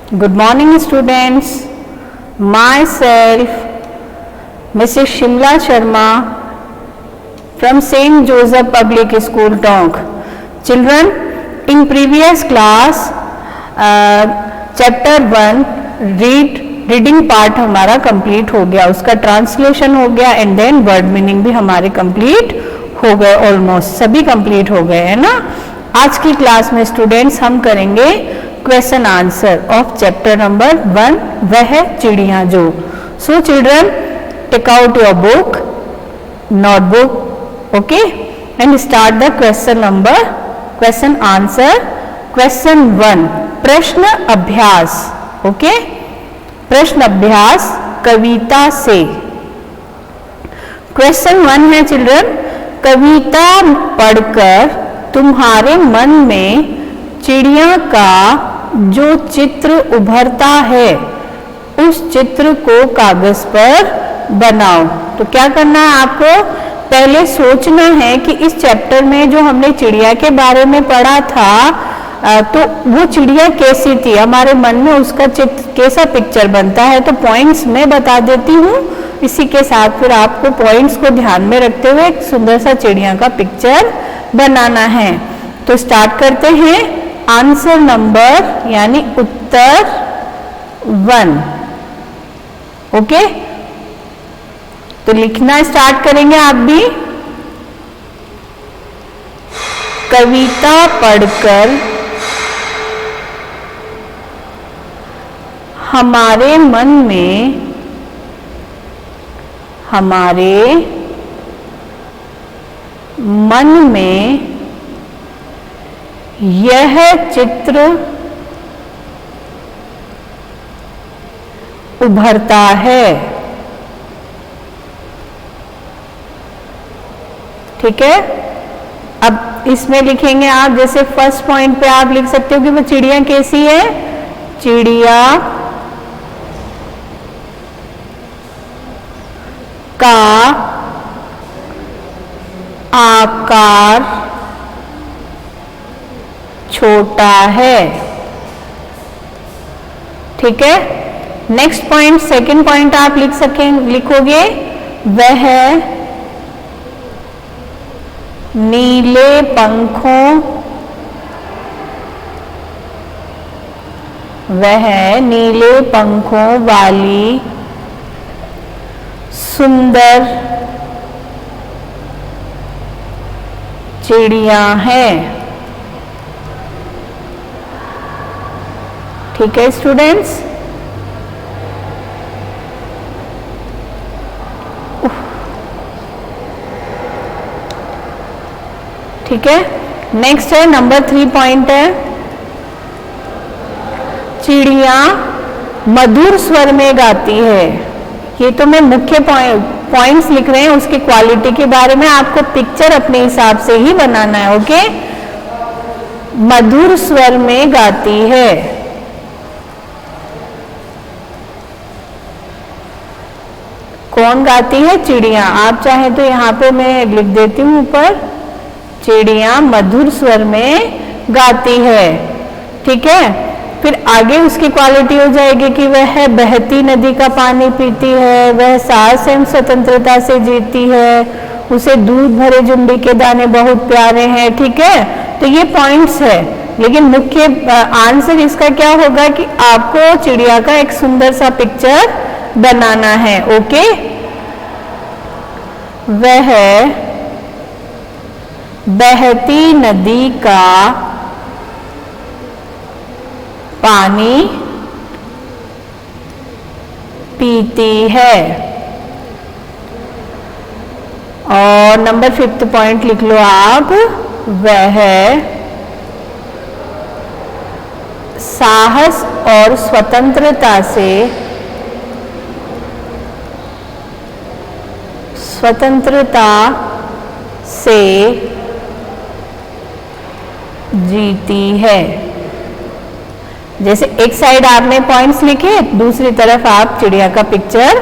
Good morning students. Myself Mrs. Shimla Sharma from St. Joseph Public School Tonk. Children, in previous class chapter 1 reading part हमारा complete हो गया, उसका translation हो गया and then word meaning भी हमारे complete हो गए, ऑलमोस्ट सभी कंप्लीट हो गए है ना। आज की क्लास में स्टूडेंट्स हम करेंगे question answer of chapter number 1, वह है चिड़िया जो। So children, take out your book, notebook, okay, and start the question answer. Question 1, प्रश्न अभ्यास, ओके, प्रश्न अभ्यास कविता से। क्वेश्चन 1 है चिल्ड्रन, कविता पढ़कर तुम्हारे मन में चिड़िया का जो चित्र उभरता है उस चित्र को कागज पर बनाओ। तो क्या करना है आपको, पहले सोचना है कि इस चैप्टर में जो हमने चिड़िया के बारे में पढ़ा था तो वो चिड़िया कैसी थी, हमारे मन में उसका चित्र कैसा पिक्चर बनता है। तो पॉइंट्स मैं बता देती हूँ, इसी के साथ फिर आपको पॉइंट्स को ध्यान में रखते हुए एक सुंदर सा चिड़िया का पिक्चर बनाना है। तो स्टार्ट करते हैं आंसर नंबर यानी उत्तर 1, ओके। तो लिखना स्टार्ट करेंगे आप भी। कविता पढ़कर हमारे मन में यह चित्र उभरता है, ठीक है। अब इसमें लिखेंगे आप, जैसे फर्स्ट पॉइंट पे आप लिख सकते हो कि वो चिड़िया कैसी है, चिड़िया का आकार छोटा है, ठीक है। नेक्स्ट पॉइंट, सेकंड पॉइंट आप लिखोगे वह नीले पंखों वाली सुंदर चिड़िया है, ठीक है स्टूडेंट्स। ठीक है, नेक्स्ट है नंबर 3 पॉइंट है, चिड़िया मधुर स्वर में गाती है। ये तो मैं मुख्य पॉइंट्स लिख रहे हैं, उसकी क्वालिटी के बारे में आपको पिक्चर अपने हिसाब से ही बनाना है, ओके। मधुर स्वर में गाती है, कौन गाती है, चिड़िया। आप चाहे तो यहाँ पे मैं लिख देती हूँ ऊपर, चिड़िया मधुर स्वर में गाती है, ठीक है। फिर आगे उसकी क्वालिटी हो जाएगी कि वह बहती नदी का पानी पीती है, वह साहस एवं स्वतंत्रता से जीती है, उसे दूध भरे जुम्बी के दाने बहुत प्यारे हैं, ठीक है। तो ये पॉइंट्स है, लेकिन मुख्य आंसर इसका क्या होगा कि आपको चिड़िया का एक सुंदर सा पिक्चर बनाना है, ओके। वह बहती नदी का पानी पीती है। और नंबर 5th पॉइंट लिख लो आप, वह साहस और स्वतंत्रता से जीती है। जैसे एक साइड आपने पॉइंट्स लिखे, दूसरी तरफ आप चिड़िया का पिक्चर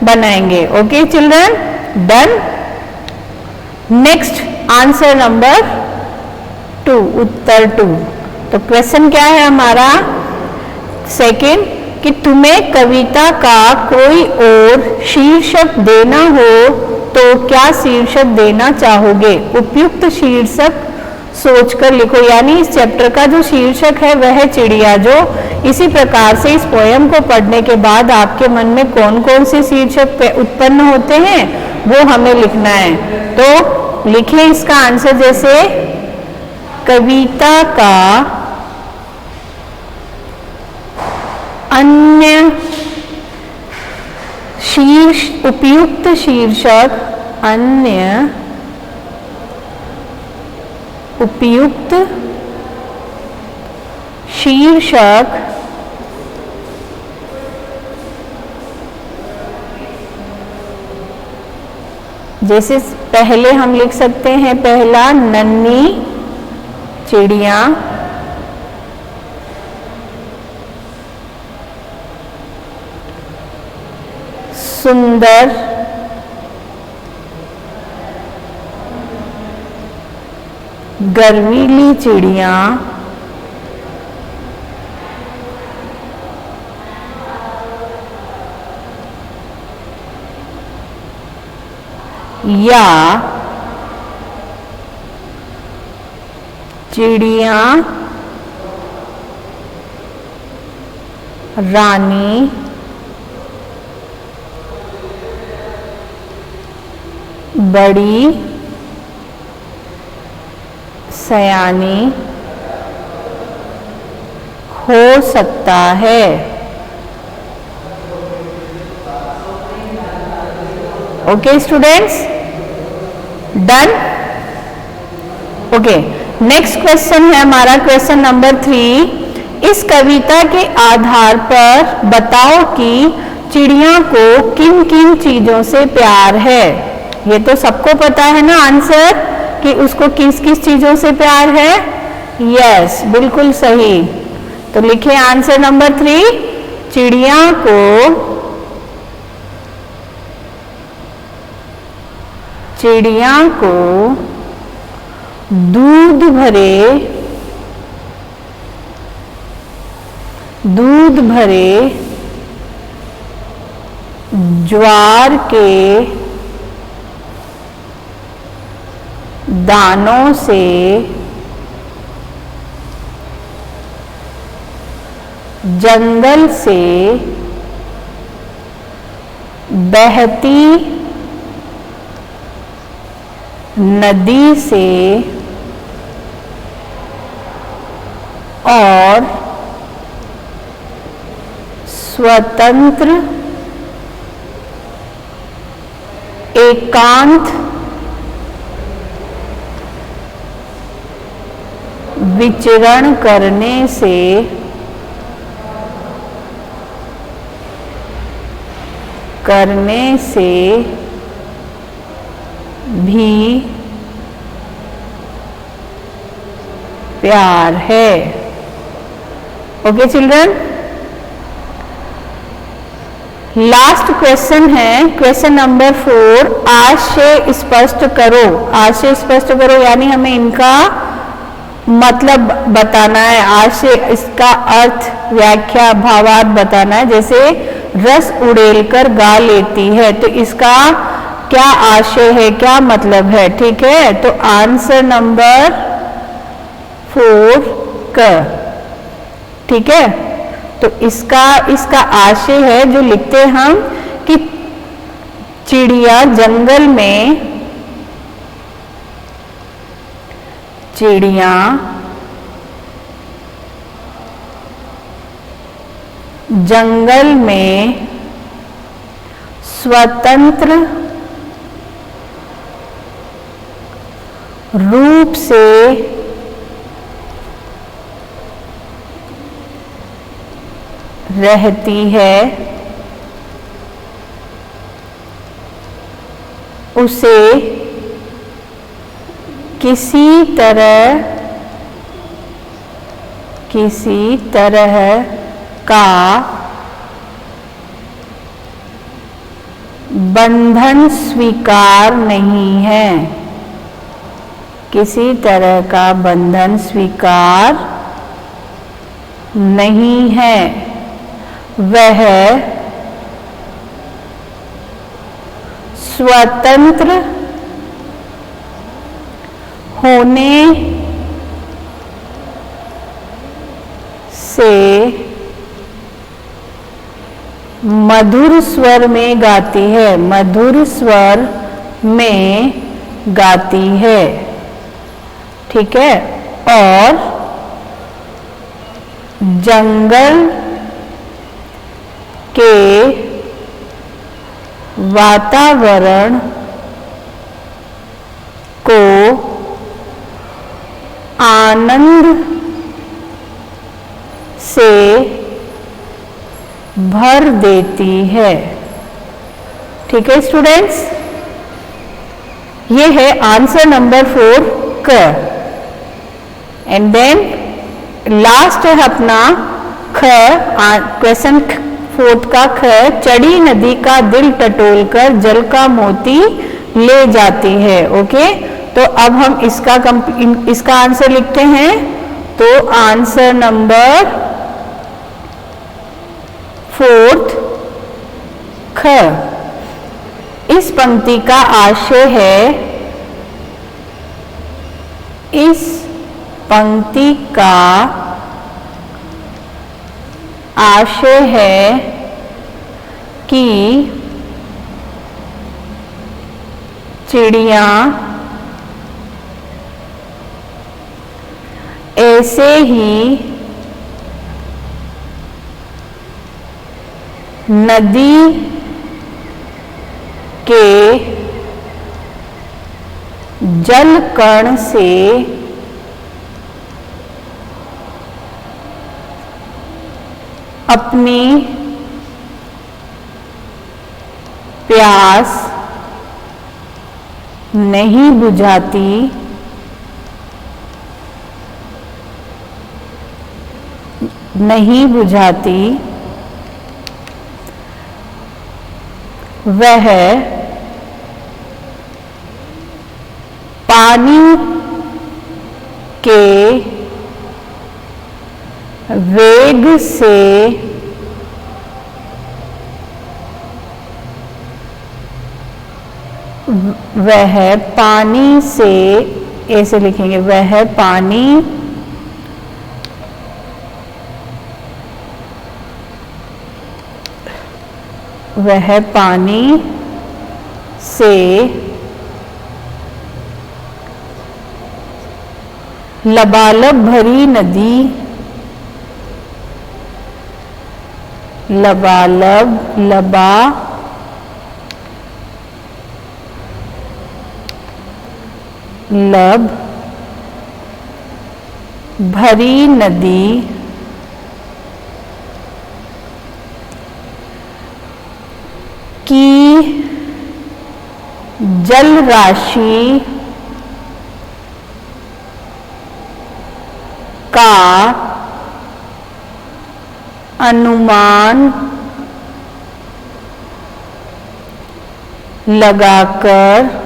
बनाएंगे, okay children, done. Next answer number 2, उत्तर 2। तो क्वेश्चन क्या है हमारा, सेकंड कि तुम्हें कविता का कोई और शीर्षक देना हो तो क्या शीर्षक देना चाहोगे? उपयुक्त शीर्षक सोचकर लिखो। यानी इस चैप्टर का जो शीर्षक है वह है चिड़िया। जो इसी प्रकार से इस पोयम को पढ़ने के बाद आपके मन में कौन कौन से शीर्षक उत्पन्न होते हैं वो हमें लिखना है। तो लिखिए इसका आंसर, जैसे कविता का अन्य उपयुक्त शीर्षक, अन्य उपयुक्त शीर्षक जैसे पहले हम लिख सकते हैं, पहला नन्ही चिड़िया, सुंदर गर्वीली चिड़िया, या चिड़िया रानी बड़ी सयानी हो सकता है। Okay students, done. Okay, next question है हमारा क्वेश्चन नंबर 3। इस कविता के आधार पर बताओ कि चिड़िया को किन किन चीजों से प्यार है। ये तो सबको पता है ना आंसर कि उसको किस किस चीजों से प्यार है। यस, बिल्कुल सही। तो लिखिए आंसर नंबर 3, चिड़िया को दूध भरे ज्वार के दानों से जंगल से बहती नदी से और स्वतंत्र एकांत विचरण करने से भी प्यार है। ओके चिल्ड्रन, लास्ट क्वेश्चन है क्वेश्चन नंबर 4। आशय स्पष्ट करो। आशय स्पष्ट करो यानी हमें इनका मतलब बताना है। आशय, इसका अर्थ, व्याख्या, भावार्थ बताना है। जैसे रस उड़ेलकर गा लेती है, तो इसका क्या आशय है, क्या मतलब है। ठीक है, तो आंसर नंबर 4 क। ठीक है, तो इसका आशय है जो लिखते हम कि चिड़िया जंगल में स्वतंत्र रूप से रहती है, उसे किसी तरह का बंधन स्वीकार नहीं है। किसी तरह का बंधन स्वीकार नहीं है। वह स्वतंत्र होने से मधुर स्वर में गाती है, मधुर स्वर में गाती है, ठीक है। और जंगल के वातावरण को आनंद से भर देती है, ठीक है स्टूडेंट्स। ये है आंसर नंबर 4 क। एंड देन लास्ट है अपना ख, क्वेश्चन 4 का ख। चढ़ी नदी का दिल टटोलकर जल का मोती ले जाती है। ओके, तो अब हम इसका आंसर लिखते हैं। तो आंसर नंबर 4 ख। इस पंक्ति का आशय है, इस पंक्ति का आशय है कि चिड़िया ऐसे ही नदी के जल कण से अपनी प्यास नहीं बुझाती, नहीं बुझाती, वह पानी के वेग से वह पानी से, ऐसे लिखेंगे, वह पानी वह पानी से लबालब भरी नदी, लबालब, लबा लब भरी नदी की जल राशि का अनुमान लगाकर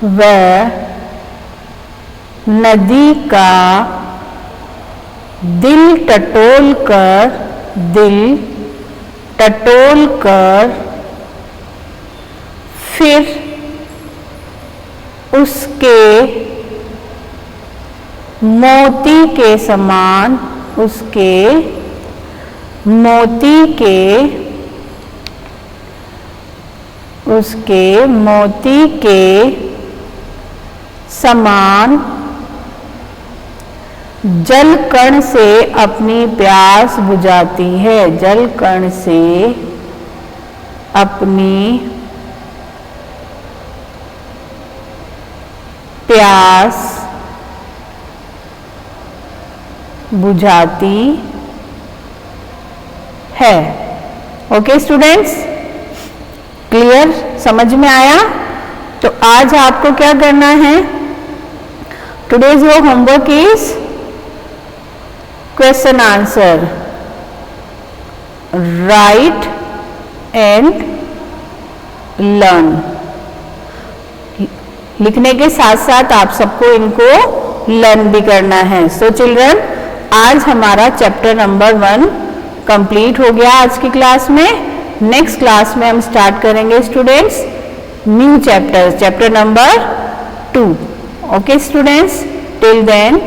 वह नदी का दिल टटोल कर फिर उसके मोती के समान, उसके मोती के, उसके मोती के समान जल कण से अपनी प्यास बुझाती है, जल कण से अपनी प्यास बुझाती है। ओके स्टूडेंट्स, क्लियर, समझ में आया? तो आज आपको क्या करना है? Today's your homework is question answer, right and learn. लिखने के साथ साथ आप सबको इनको लर्न भी करना है। सो चिल्ड्रन, आज हमारा चैप्टर नंबर 1 कंप्लीट हो गया आज की क्लास में। नेक्स्ट क्लास में हम स्टार्ट करेंगे students new chapter, chapter number 2। Okay students, till then